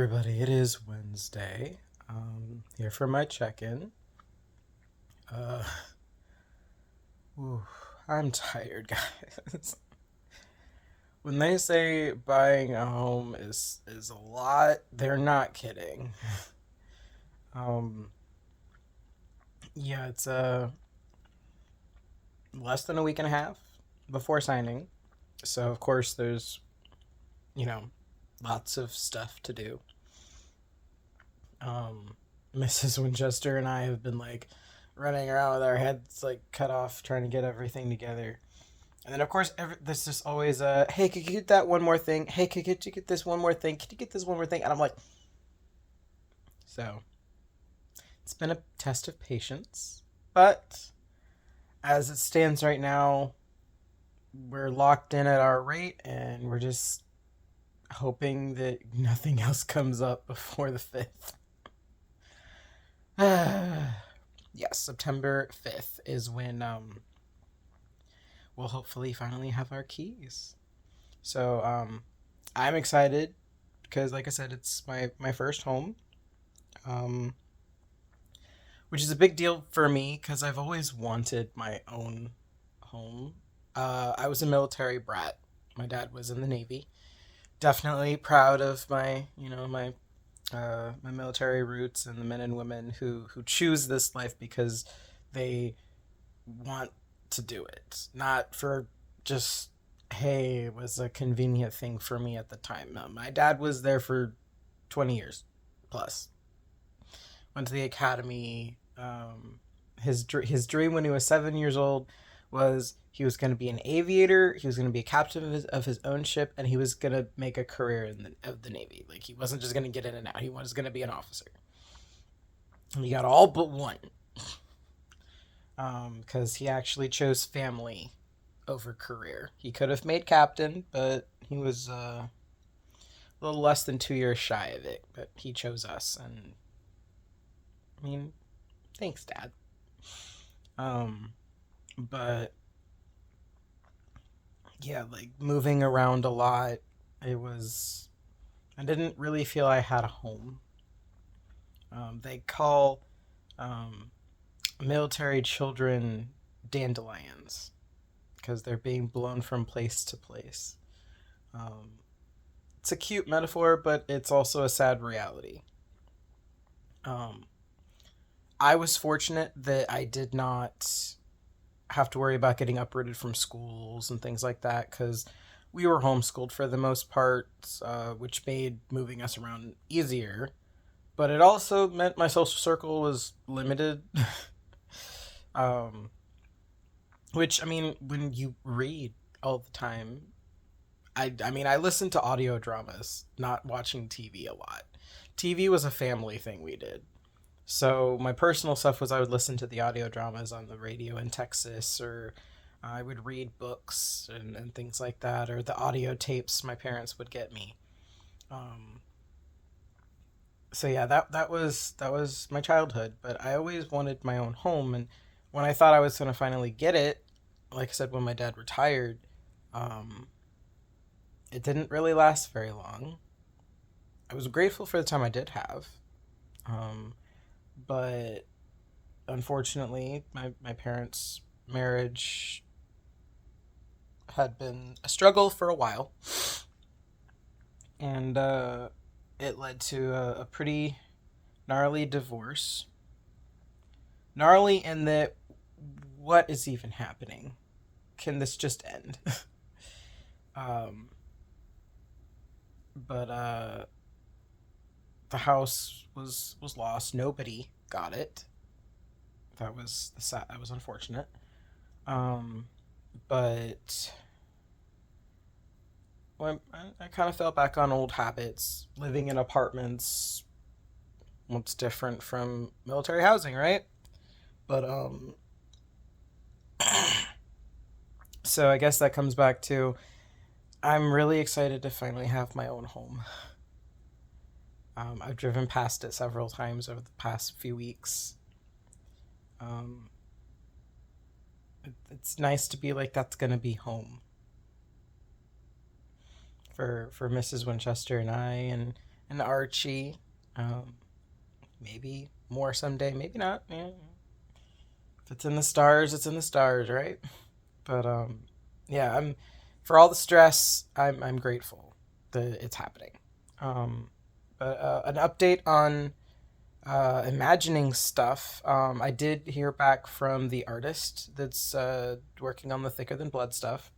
everybody, it is Wednesday. Here for my check-in. Uh, ooh, I'm tired, guys. When they say buying a home is a lot, they're not kidding. Um, yeah, it's less than a week and a half before signing. So of course there's, you know, lots of stuff to do. Um, Mrs. Winchester and I have been like running around with our heads like cut off trying to get everything together. And then of course there's just always hey, could you get that one more thing? Hey, could you get this one more thing? Could you get this one more thing? And I'm like, so it's been a test of patience, but as it stands right now, we're locked in at our rate, and we're just hoping that nothing else comes up before the 5th. Yes, September 5th is when we'll hopefully finally have our keys. So I'm excited because, like I said, it's my first home, um, which is a big deal for me because I've always wanted my own home. I was a military brat. My dad was in the Navy. Definitely proud of my military roots and the men and women who choose this life because they want to do it, not for just hey, it was a convenient thing for me at the time. My dad was there for 20 years plus. Went to the academy. His dream when he was 7 years old was he was going to be an aviator. He was going to be a captain of his own ship, and he was going to make a career of the Navy. Like he wasn't just going to get in and out. He was going to be an officer. And he got all but one, because he actually chose family over career. He could have made captain, but he was a little less than 2 years shy of it. But he chose us, and I mean, thanks, Dad. Um, but yeah, like moving around a lot, it was. I didn't really feel I had a home. They call um, military children dandelions because they're being blown from place to place. Um, it's a cute metaphor, but it's also a sad reality. Um, I was fortunate that I did not have to worry about getting uprooted from schools and things like that because we were homeschooled for the most part, which made moving us around easier. But it also meant my social circle was limited. um, which, I mean, when you read all the time, I mean, I listened to audio dramas, not watching TV a lot. TV was a family thing we did. So my personal stuff was I would listen to the audio dramas on the radio in Texas, or I would read books and things like that, or the audio tapes my parents would get me. Um, so yeah, that was my childhood. But I always wanted my own home, and when I thought I was gonna finally get it, like I said, when my dad retired, um, it didn't really last very long. I was grateful for the time I did have, um, but unfortunately, my parents' marriage had been a struggle for a while, and it led to a pretty gnarly divorce. Gnarly in that, what is even happening? Can this just end? um, but the house was lost. Nobody got it. That was unfortunate. Um, but well, I kind of fell back on old habits, living in apartments. What's different from military housing, right? But so I guess that comes back to I'm really excited to finally have my own home. I've driven past it several times over the past few weeks. Um, it's nice to be like that's gonna be home for Mrs. Winchester and I, and and Archie. Um, maybe more someday, maybe not. Yeah. If it's in the stars, it's in the stars, right? But yeah, I'm for all the stress. I'm grateful that it's happening. Um, but an update on imagining stuff. I did hear back from the artist that's working on the Thicker Than Blood stuff.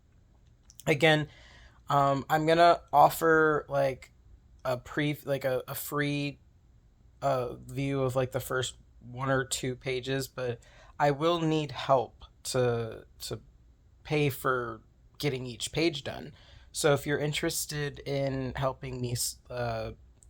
Again, I'm gonna offer like a free view of like the first 1 or 2 pages, but I will need help to pay for getting each page done. So if you're interested in helping me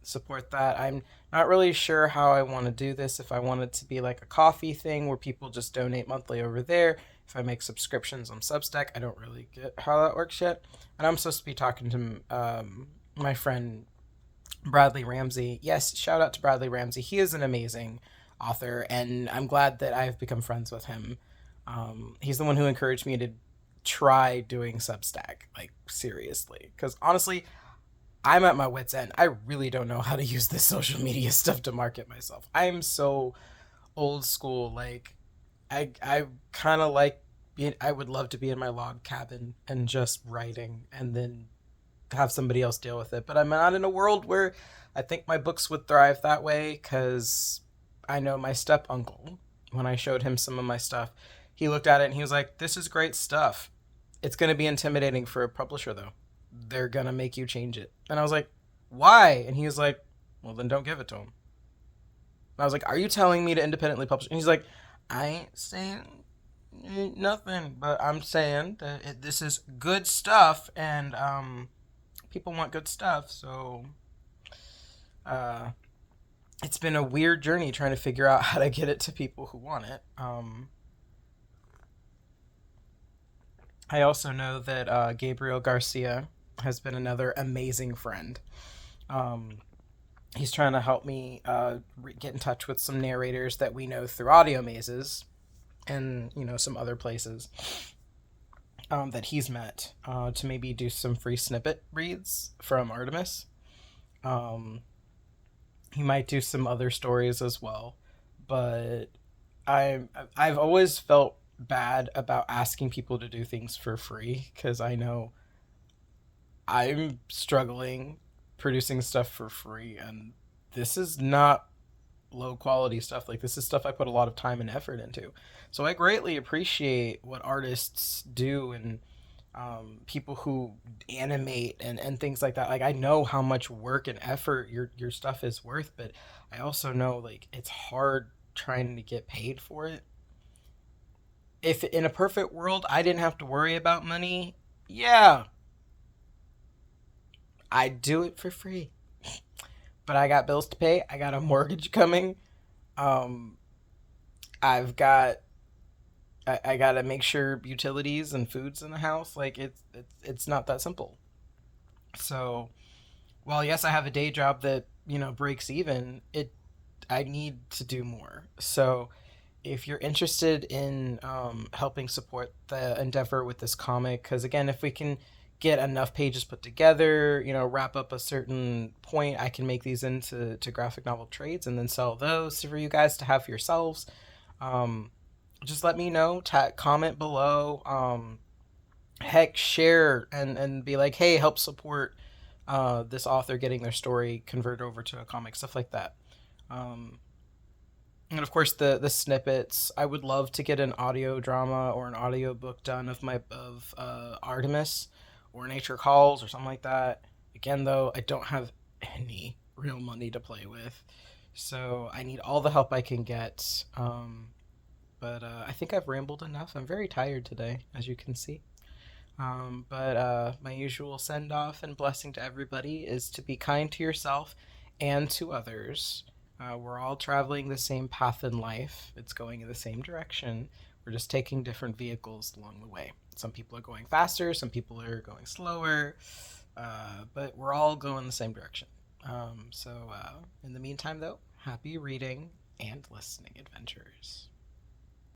support that, I'm not really sure how I want to do this. If I want it to be like a coffee thing where people just donate monthly over there, if I make subscriptions on Substack, I don't really get how that works yet. And I'm supposed to be talking to my friend Bradley Ramsey. Yes, shout out to Bradley Ramsey. He is an amazing author, and I'm glad that I've become friends with him. He's the one who encouraged me to try doing Substack, like seriously, because honestly, I'm at my wits' end. I really don't know how to use this social media stuff to market myself. I'm so old school. Like, I kind of like being. I would love to be in my log cabin and just writing, and then have somebody else deal with it. But I'm not in a world where I think my books would thrive that way because I know my step uncle, when I showed him some of my stuff, he looked at it and he was like, "This is great stuff. It's going to be intimidating for a publisher, though. They're going to make you change it." And I was like, "Why?" And he was like, "Well, then don't give it to them." And I was like, "Are you telling me to independently publish?" And he's like, "I ain't saying nothing, but I'm saying that this is good stuff, and people want good stuff." So uh, it's been a weird journey trying to figure out how to get it to people who want it. I also know that Gabriel Garcia has been another amazing friend. Um, he's trying to help me get in touch with some narrators that we know through audio mazes and some other places that he's met to maybe do some free snippet reads from Artemis. Um, he might do some other stories as well, but I I've always felt bad about asking people to do things for free because I know I'm struggling producing stuff for free, and this is not low quality stuff. Like, this is stuff I put a lot of time and effort into. So I greatly appreciate what artists do, and people who animate and things like that. Like, I know how much work and effort your stuff is worth, but I also know like it's hard trying to get paid for it. If in a perfect world I didn't have to worry about money, yeah, I'd do it for free. But I got bills to pay. I got a mortgage coming. Um, I've got I gotta make sure utilities and foods in the house. Like, it's not that simple. So while yes, I have a day job that breaks even, it I need to do more. So if you're interested in helping support the endeavor with this comic, because again, if we can get enough pages put together, wrap up a certain point, I can make these into graphic novel trades and then sell those for you guys to have for yourselves. Um, just let me know. Comment below. Heck, share and be like, hey, help support this author getting their story converted over to a comic, stuff like that. Um, and of course, the snippets. I would love to get an audio drama or an audio book done of Artemis or Nature Calls or something like that. Again, though, I don't have any real money to play with, so I need all the help I can get. But I think I've rambled enough. I'm very tired today, as you can see. But my usual send off and blessing to everybody is to be kind to yourself and to others. We're all traveling the same path in life, it's going in the same direction. We're just taking different vehicles along the way. Some people are going faster, some people are going slower, but we're all going the same direction. So, in the meantime, though, happy reading and listening adventures.